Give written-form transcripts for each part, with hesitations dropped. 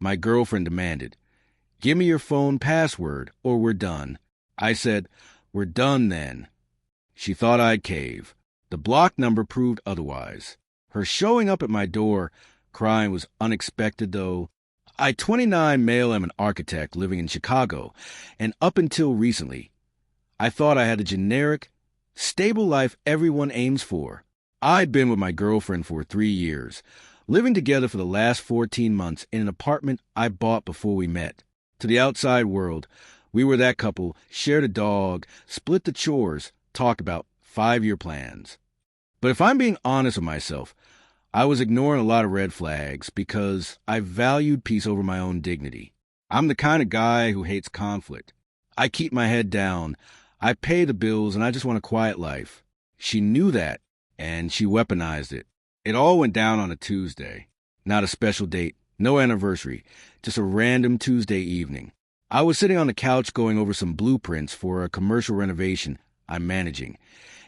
My girlfriend demanded, "Give me your phone password or we're done." I said, "We're done then." She thought I'd cave. The block number proved otherwise. Her showing up at my door crying was unexpected, though. I, 29 male, am an architect living in Chicago, and up until recently, I thought I had a generic, stable life everyone aims for. I'd been with my girlfriend for 3 years, living together for the last 14 months in an apartment I bought before we met. To the outside world, we were that couple, shared a dog, split the chores, talked about 5-year plans. But if I'm being honest with myself, I was ignoring a lot of red flags because I valued peace over my own dignity. I'm the kind of guy who hates conflict. I keep my head down, I pay the bills, and I just want a quiet life. She knew that, and she weaponized it. It all went down on a Tuesday. Not a special date, no anniversary, just a random Tuesday evening. I was sitting on the couch going over some blueprints for a commercial renovation I'm managing,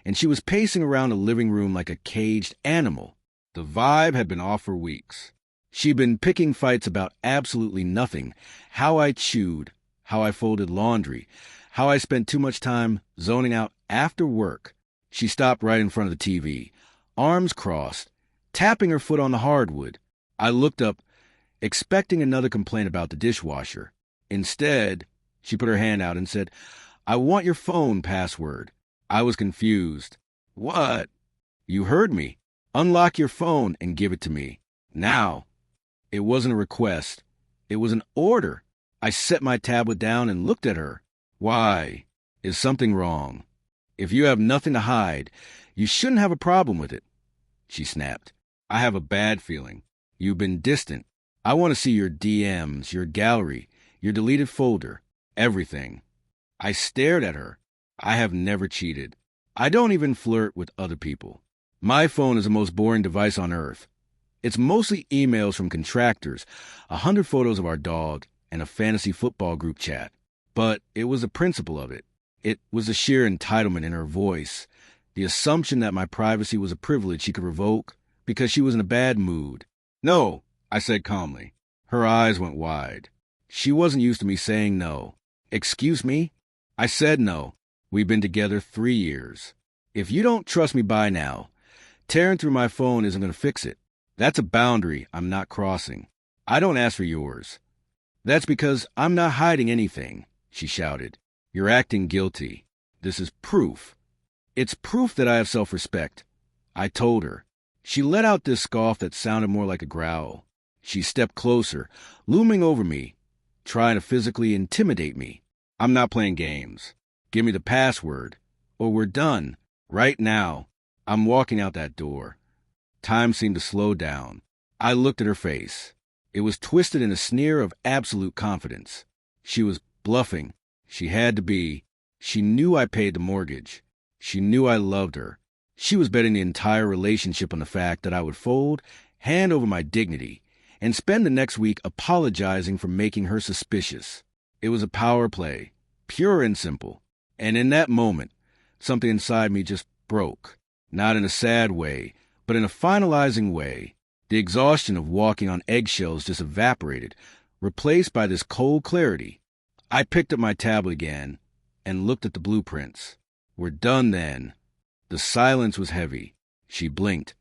and she was pacing around the living room like a caged animal. The vibe had been off for weeks. She'd been picking fights about absolutely nothing. How I chewed, how I folded laundry, how I spent too much time zoning out after work. She stopped right in front of the TV, arms crossed, tapping her foot on the hardwood. I looked up, expecting another complaint about the dishwasher. Instead, she put her hand out and said, "I want your phone password." I was confused. "What?" "You heard me. Unlock your phone and give it to me. Now." It wasn't a request. It was an order. I set my tablet down and looked at her. "Why? Is something wrong? If you have nothing to hide, you shouldn't have a problem with it." She snapped. "I have a bad feeling. You've been distant. I want to see your DMs, your gallery, your deleted folder, everything." I stared at her. I have never cheated. I don't even flirt with other people. My phone is the most boring device on earth. It's mostly emails from contractors, 100 photos of our dog, and a fantasy football group chat. But it was the principle of it. It was the sheer entitlement in her voice, the assumption that my privacy was a privilege she could revoke because she was in a bad mood. "No," I said calmly. Her eyes went wide. She wasn't used to me saying no. "Excuse me?" I said no. We've been together 3 years. If you don't trust me by now, tearing through my phone isn't going to fix it. That's a boundary I'm not crossing. I don't ask for yours. "That's because I'm not hiding anything," she shouted. "You're acting guilty. This is proof. It's proof that I have self-respect." I told her. She let out this scoff that sounded more like a growl. She stepped closer, looming over me, trying to physically intimidate me. "I'm not playing games. Give me the password, or we're done. Right now." I'm walking out that door. Time seemed to slow down. I looked at her face. It was twisted in a sneer of absolute confidence. She was bluffing. She had to be. She knew I paid the mortgage. She knew I loved her. She was betting the entire relationship on the fact that I would fold, hand over my dignity, and spend the next week apologizing for making her suspicious. It was a power play, pure and simple. And in that moment, something inside me just broke. Not in a sad way, but in a finalizing way. The exhaustion of walking on eggshells just evaporated, replaced by this cold clarity. I picked up my tablet again and looked at the blueprints. "We're done then." The silence was heavy. She blinked,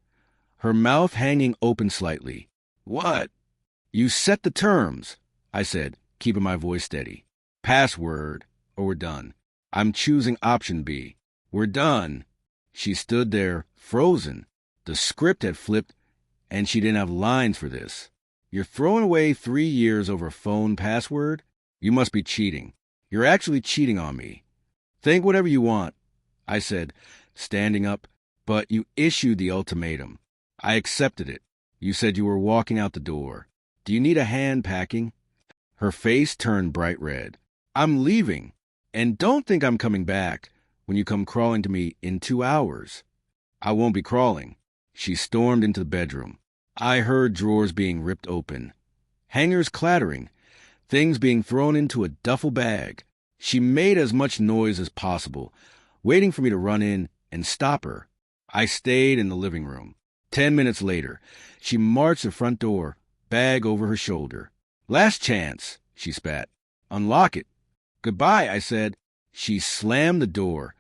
her mouth hanging open slightly. "What?" "You set the terms," I said, keeping my voice steady. "Password, or we're done. I'm choosing option B. We're done." She stood there, frozen. The script had flipped, and she didn't have lines for this. "You're throwing away 3 years over a phone password? You must be cheating. You're actually cheating on me. Think whatever you want," I said, standing up, "but you issued the ultimatum. I accepted it. You said you were walking out the door. Do you need a hand packing?" Her face turned bright red. "I'm leaving. And don't think I'm coming back when you come crawling to me in 2 hours. "I won't be crawling." She stormed into the bedroom. I heard drawers being ripped open, hangers clattering, things being thrown into a duffel bag. She made as much noise as possible, waiting for me to run in and stop her. I stayed in the living room. 10 minutes later, she marched to the front door, bag over her shoulder. Last chance, she spat. Unlock it. Goodbye, I said. She slammed the door.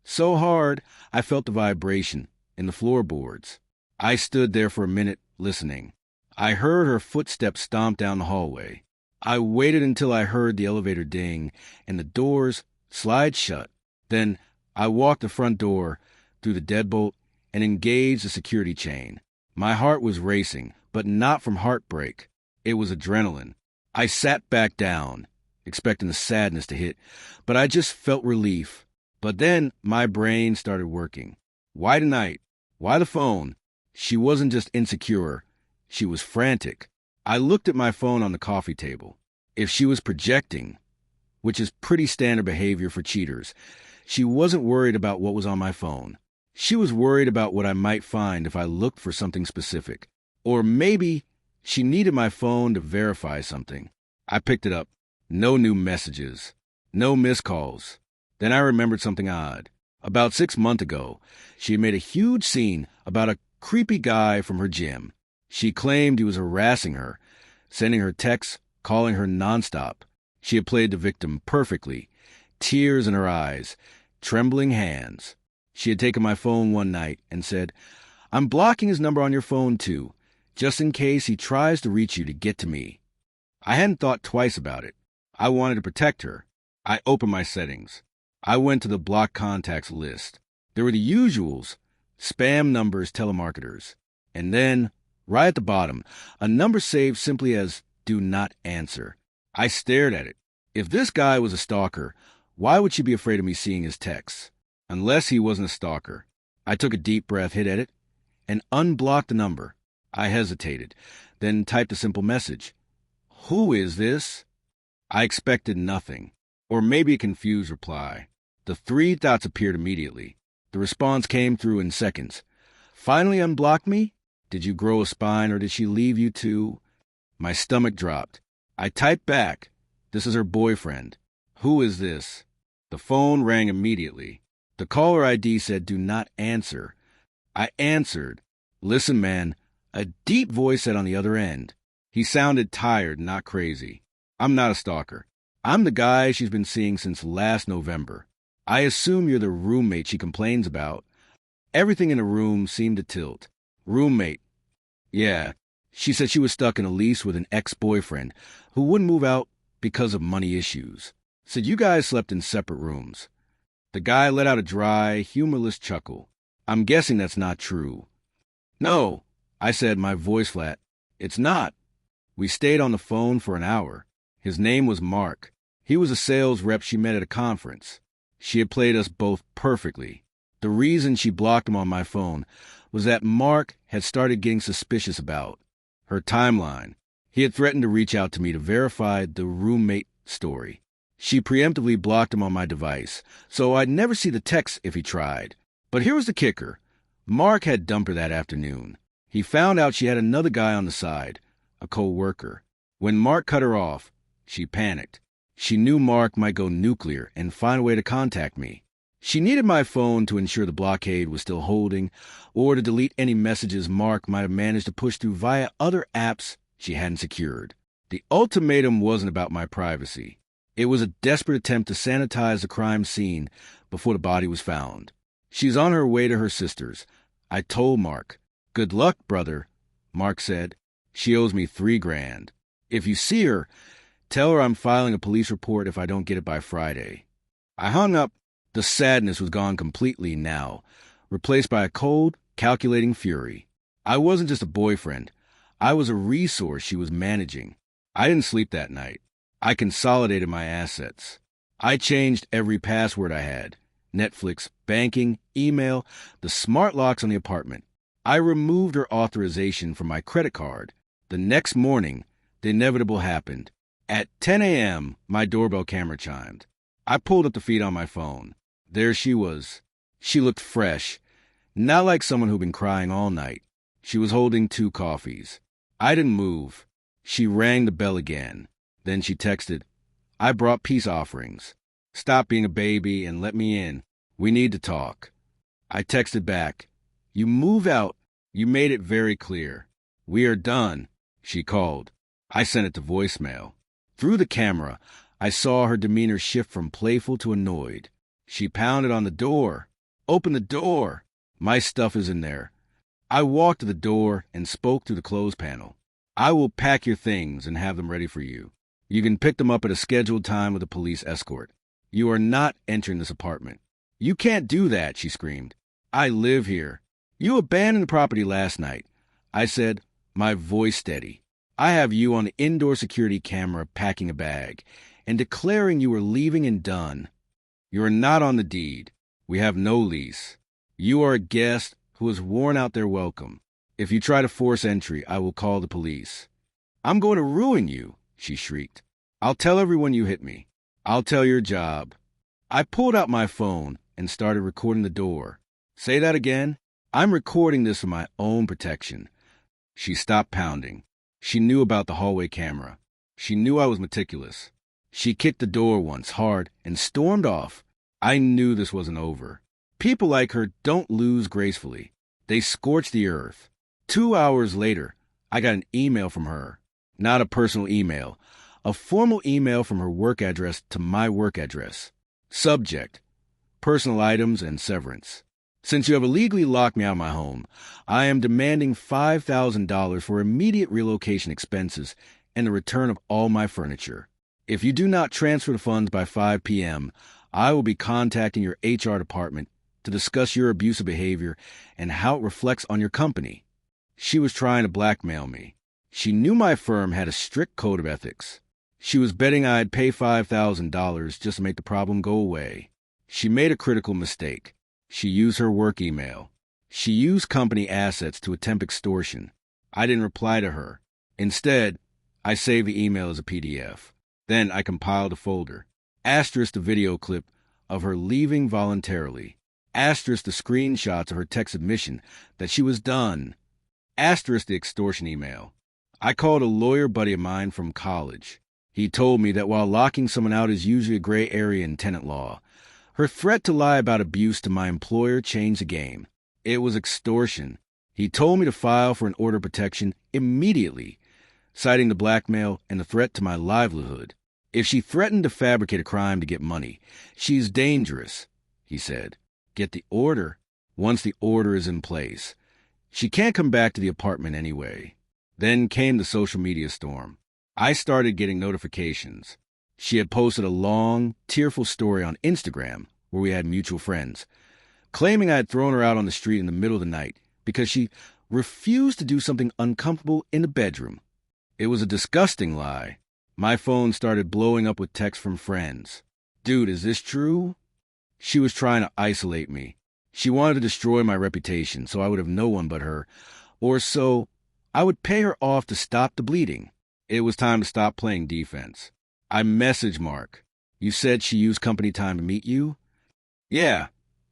So hard, I felt the vibration in the floorboards. I stood there for a minute, listening. I heard her footsteps stomp down the hallway. I waited until I heard the elevator ding and the doors slide shut. Then I walked the front door through the deadbolt and engaged the security chain. My heart was racing, but not from heartbreak. It was adrenaline. I sat back down, expecting the sadness to hit, but I just felt relief. But then my brain started working. Why tonight? Why the phone? She wasn't just insecure. She was frantic. I looked at my phone on the coffee table. If she was projecting, which is pretty standard behavior for cheaters, she wasn't worried about what was on my phone. She was worried about what I might find if I looked for something specific. Or maybe she needed my phone to verify something. I picked it up. No new messages. No missed calls. Then I remembered something odd. About 6 months ago, she made a huge scene about a creepy guy from her gym. She claimed he was harassing her, sending her texts, calling her nonstop. She had played the victim perfectly, tears in her eyes, trembling hands. She had taken my phone one night and said, "I'm blocking his number on your phone too, just in case he tries to reach you to get to me." I hadn't thought twice about it. I wanted to protect her. I opened my settings. I went to the block contacts list. There were the usuals, spam numbers, telemarketers. And then, right at the bottom, a number saved simply as "do not answer." I stared at it. If this guy was a stalker, why would she be afraid of me seeing his texts? Unless he wasn't a stalker. I took a deep breath, hit edit, and unblocked the number. I hesitated, then typed a simple message. "Who is this?" I expected nothing, or maybe a confused reply. The 3 dots appeared immediately. The response came through in seconds. "Finally unblocked me? Did you grow a spine or did she leave you too?" My stomach dropped. I typed back, "This is her boyfriend. Who is this?" The phone rang immediately. The caller ID said, "Do not answer." I answered. "Listen, man," a deep voice said on the other end. He sounded tired, not crazy. "I'm not a stalker. I'm the guy she's been seeing since last November. I assume you're the roommate she complains about." Everything in the room seemed to tilt. Roommate. Yeah. She said she was stuck in a lease with an ex-boyfriend who wouldn't move out because of money issues. Said you guys slept in separate rooms. The guy let out a dry, humorless chuckle. "I'm guessing that's not true." "No," I said, my voice flat. "It's not." We stayed on the phone for an hour. His name was Mark. He was a sales rep she met at a conference. She had played us both perfectly. The reason she blocked him on my phone was that Mark had started getting suspicious about her timeline. He had threatened to reach out to me to verify the roommate story. She preemptively blocked him on my device, so I'd never see the text if he tried. But here was the kicker. Mark had dumped her that afternoon. He found out she had another guy on the side, a co-worker. When Mark cut her off, she panicked. She knew Mark might go nuclear and find a way to contact me. She needed my phone to ensure the blockade was still holding, or to delete any messages Mark might have managed to push through via other apps she hadn't secured. The ultimatum wasn't about my privacy. It was a desperate attempt to sanitize the crime scene before the body was found. "She's on her way to her sister's," I told Mark. "Good luck, brother," Mark said. "She owes me $3,000. If you see her, tell her I'm filing a police report if I don't get it by Friday." I hung up. The sadness was gone completely now, replaced by a cold, calculating fury. I wasn't just a boyfriend. I was a resource she was managing. I didn't sleep that night. I consolidated my assets. I changed every password I had. Netflix, banking, email, the smart locks on the apartment. I removed her authorization from my credit card. The next morning, the inevitable happened. At 10 a.m., my doorbell camera chimed. I pulled up the feed on my phone. There she was. She looked fresh, not like someone who'd been crying all night. She was holding 2 coffees. I didn't move. She rang the bell again. Then she texted, "I brought peace offerings. Stop being a baby and let me in. We need to talk." I texted back, "You move out. You made it very clear. We are done." She called. I sent it to voicemail. Through the camera, I saw her demeanor shift from playful to annoyed. She pounded on the door. Open the door. My stuff is in there. I walked to the door and spoke through the closed panel. I will pack your things and have them ready for you. You can pick them up at a scheduled time with a police escort. You are not entering this apartment. You can't do that, she screamed. I live here. You abandoned the property last night. I said, my voice steady. I have you on the indoor security camera packing a bag and declaring you are leaving and done. You are not on the deed. We have no lease. You are a guest who has worn out their welcome. If you try to force entry, I will call the police. I'm going to ruin you, she shrieked. I'll tell everyone you hit me. I'll tell your job. I pulled out my phone and started recording the door. Say that again? I'm recording this for my own protection. She stopped pounding. She knew about the hallway camera. She knew I was meticulous. She kicked the door once hard and stormed off. I knew this wasn't over. People like her don't lose gracefully. They scorch the earth. 2 hours later, I got an email from her. Not a personal email. A formal email from her work address to my work address. Subject: personal items and severance. Since you have illegally locked me out of my home, I am demanding $5,000 for immediate relocation expenses and the return of all my furniture. If you do not transfer the funds by 5 p.m., I will be contacting your HR department to discuss your abusive behavior and how it reflects on your company. She was trying to blackmail me. She knew my firm had a strict code of ethics. She was betting I'd pay $5,000 just to make the problem go away. She made a critical mistake. She used her work email. She used company assets to attempt extortion. I didn't reply to her. Instead, I saved the email as a PDF. Then I compiled a folder. Asterisk the video clip of her leaving voluntarily. Asterisk the screenshots of her text admission that she was done. Asterisk the extortion email. I called a lawyer buddy of mine from college. He told me that while locking someone out is usually a gray area in tenant law, her threat to lie about abuse to my employer changed the game. It was extortion. He told me to file for an order of protection immediately, citing the blackmail and the threat to my livelihood. If she threatened to fabricate a crime to get money, she's dangerous, he said. Get the order. Once the order is in place, she can't come back to the apartment anyway. Then came the social media storm. I started getting notifications. She had posted a long, tearful story on Instagram, where we had mutual friends, claiming I had thrown her out on the street in the middle of the night because she refused to do something uncomfortable in the bedroom. It was a disgusting lie. My phone started blowing up with texts from friends. Dude, is this true? She was trying to isolate me. She wanted to destroy my reputation so I would have no one but her, or so I would pay her off to stop the bleeding. It was time to stop playing defense. I messaged Mark. You said she used company time to meet you? Yeah,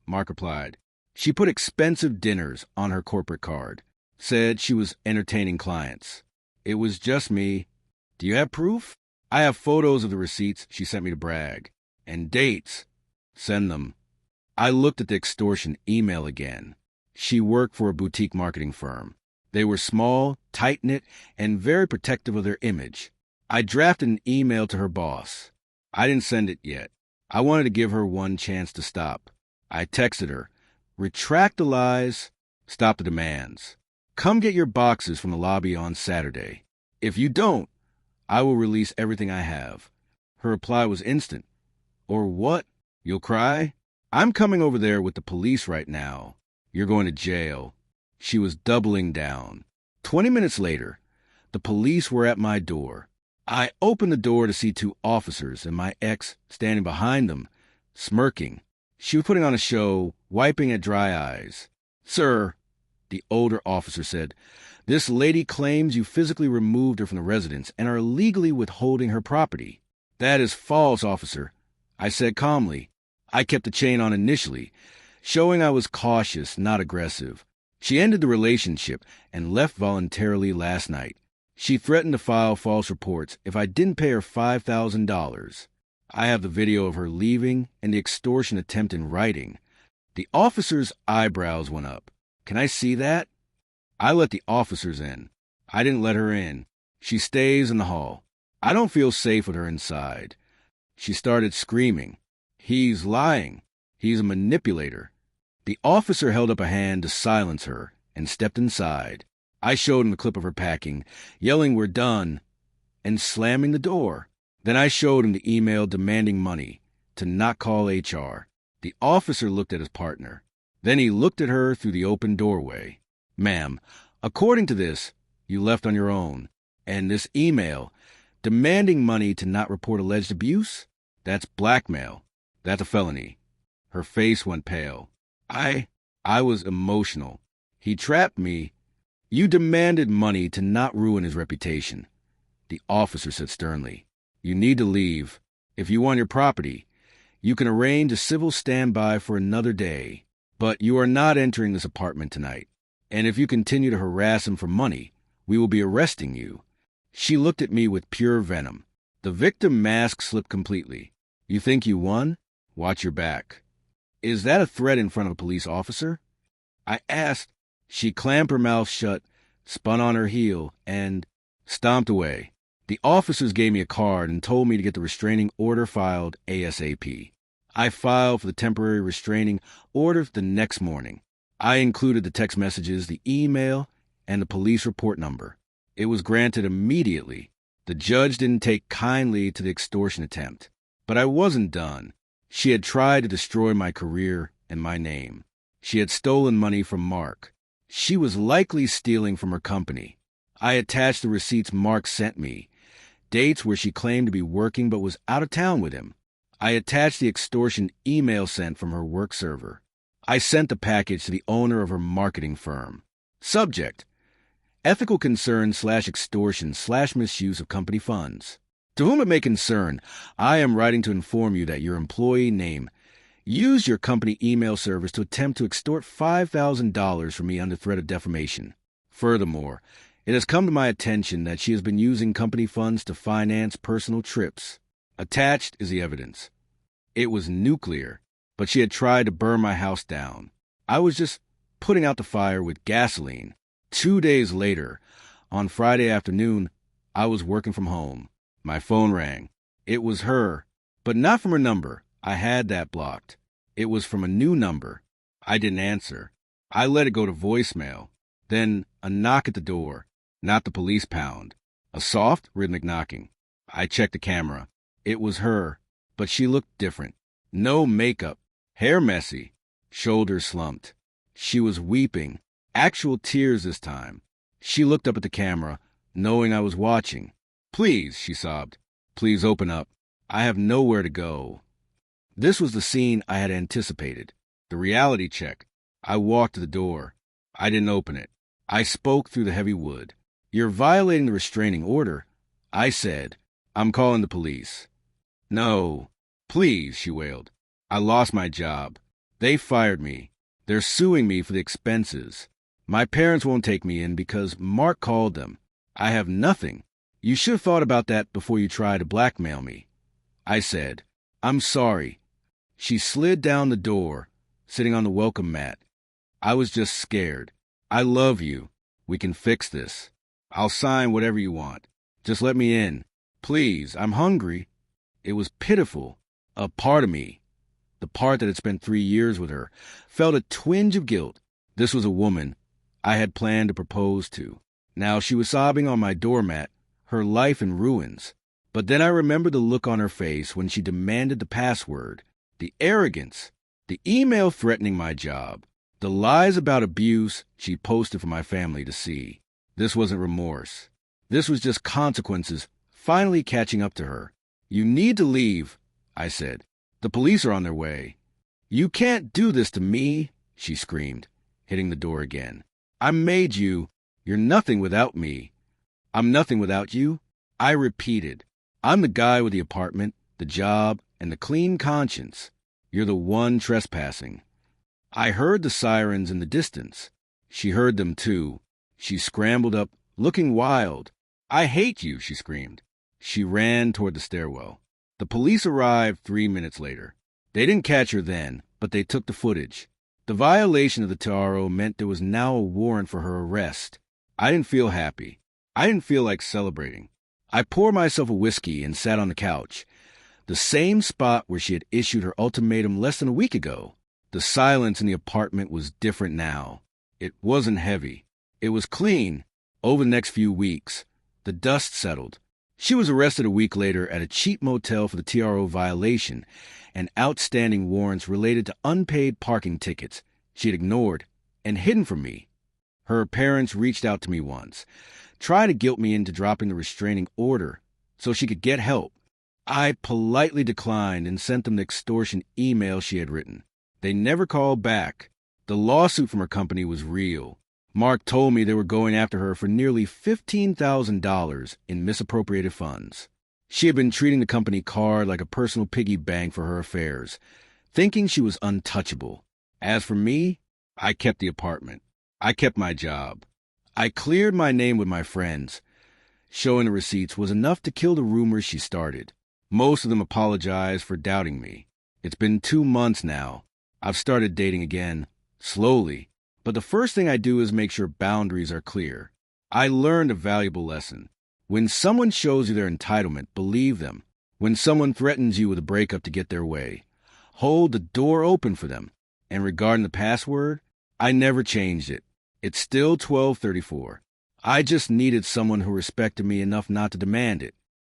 Mark replied. She put expensive dinners on her corporate card. Said she was entertaining clients. It was just me. Do you have proof? I have photos of the receipts she sent me to brag. And dates. Send them. I looked at the extortion email again. She worked for a boutique marketing firm. They were small, tight-knit, and very protective of their image. I drafted an email to her boss. I didn't send it yet. I wanted to give her one chance to stop. I texted her, retract the lies, stop the demands. Come get your boxes from the lobby on Saturday. If you don't, I will release everything I have. Her reply was instant. Or what? You'll cry? I'm coming over there with the police right now. You're going to jail. She was doubling down. 20 minutes later, the police were at my door. I opened the door to see 2 officers and my ex standing behind them, smirking. She was putting on a show, wiping at dry eyes. Sir, the older officer said, this lady claims you physically removed her from the residence and are legally withholding her property. That is false, officer, I said calmly. I kept the chain on initially, showing I was cautious, not aggressive. She ended the relationship and left voluntarily last night. She threatened to file false reports if I didn't pay her $5,000. I have the video of her leaving and the extortion attempt in writing. The officer's eyebrows went up. Can I see that? I let the officers in. I didn't let her in. She stays in the hall. I don't feel safe with her inside. She started screaming. He's lying. He's a manipulator. The officer held up a hand to silence her and stepped inside. I showed him the clip of her packing, yelling, "We're done," and slamming the door. Then I showed him the email demanding money to not call HR. The officer looked at his partner. Then he looked at her through the open doorway. "Ma'am, according to this, you left on your own. And this email, demanding money to not report alleged abuse, that's blackmail. That's a felony." Her face went pale. I was emotional. He trapped me. "You demanded money to not ruin his reputation." The officer said sternly, "You need to leave. If you want your property, you can arrange a civil standby for another day. But you are not entering this apartment tonight. And if you continue to harass him for money, we will be arresting you." She looked at me with pure venom. The victim mask slipped completely. "You think you won? Watch your back." "Is that a threat in front of a police officer?" I asked. She clamped her mouth shut, spun on her heel, and stomped away. The officers gave me a card and told me to get the restraining order filed ASAP. I filed for the temporary restraining order the next morning. I included the text messages, the email, and the police report number. It was granted immediately. The judge didn't take kindly to the extortion attempt. But I wasn't done. She had tried to destroy my career and my name. She had stolen money from Mark. She was likely stealing from her company. I attached the receipts Mark sent me, dates where she claimed to be working but was out of town with him. I attached the extortion email sent from her work server. I sent the package to the owner of her marketing firm. Subject: ethical concern/extortion/misuse of company funds. To whom it may concern, I am writing to inform you that your employee name used your company email service to attempt to extort $5,000 from me under threat of defamation. Furthermore, it has come to my attention that she has been using company funds to finance personal trips. Attached is the evidence. It was nuclear, but she had tried to burn my house down. I was just putting out the fire with gasoline. 2 days later, on Friday afternoon, I was working from home. My phone rang. It was her, but not from her number. I had that blocked. It was from a new number. I didn't answer. I let it go to voicemail. Then a knock at the door. Not the police pound. A soft, rhythmic knocking. I checked the camera. It was her, but she looked different. No makeup. Hair messy. Shoulders slumped. She was weeping. Actual tears this time. She looked up at the camera, knowing I was watching. "Please," she sobbed. "Please open up. I have nowhere to go." This was the scene I had anticipated. The reality check. I walked to the door. I didn't open it. I spoke through the heavy wood. "You're violating the restraining order." I said, "I'm calling the police." "No. Please," she wailed. "I lost my job. They fired me. They're suing me for the expenses. My parents won't take me in because Mark called them. I have nothing. You should have thought about that before you tried to blackmail me." I said, "I'm sorry." She slid down the door, sitting on the welcome mat. I was just scared. "I love you. We can fix this. I'll sign whatever you want. Just let me in. Please, I'm hungry." It was pitiful. A part of me, the part that had spent 3 years with her, felt a twinge of guilt. This was a woman I had planned to propose to. Now she was sobbing on my doormat, her life in ruins. But then I remembered the look on her face when she demanded the password, the arrogance, the email threatening my job, the lies about abuse she posted for my family to see. This wasn't remorse. This was just consequences finally catching up to her. "You need to leave," I said. "The police are on their way." "You can't do this to me," she screamed, hitting the door again. "I made you. You're nothing without me." "I'm nothing without you?" I repeated. "I'm the guy with the apartment, the job, and the clean conscience. You're the one trespassing." I heard the sirens in the distance. She heard them too. She scrambled up, looking wild. "I hate you," she screamed. She ran toward the stairwell. The police arrived 3 minutes later. They didn't catch her then, but they took the footage. The violation of the TRO meant there was now a warrant for her arrest. I didn't feel happy. I didn't feel like celebrating. I poured myself a whiskey and sat on the couch, the same spot where she had issued her ultimatum less than a week ago. The silence in the apartment was different now. It wasn't heavy. It was clean. Over the next few weeks, the dust settled. She was arrested a week later at a cheap motel for the TRO violation and outstanding warrants related to unpaid parking tickets she had ignored and hidden from me. Her parents reached out to me once, trying to guilt me into dropping the restraining order so she could get help. I politely declined and sent them the extortion email she had written. They never called back. The lawsuit from her company was real. Mark told me they were going after her for nearly $15,000 in misappropriated funds. She had been treating the company card like a personal piggy bank for her affairs, thinking she was untouchable. As for me, I kept the apartment. I kept my job. I cleared my name with my friends. Showing the receipts was enough to kill the rumors she started. Most of them apologized for doubting me. It's been 2 months now. I've started dating again, slowly. But the first thing I do is make sure boundaries are clear. I learned a valuable lesson. When someone shows you their entitlement, believe them. When someone threatens you with a breakup to get their way, hold the door open for them. And regarding the password, I never changed it. It's still 1234. I just needed someone who respected me enough not to demand it.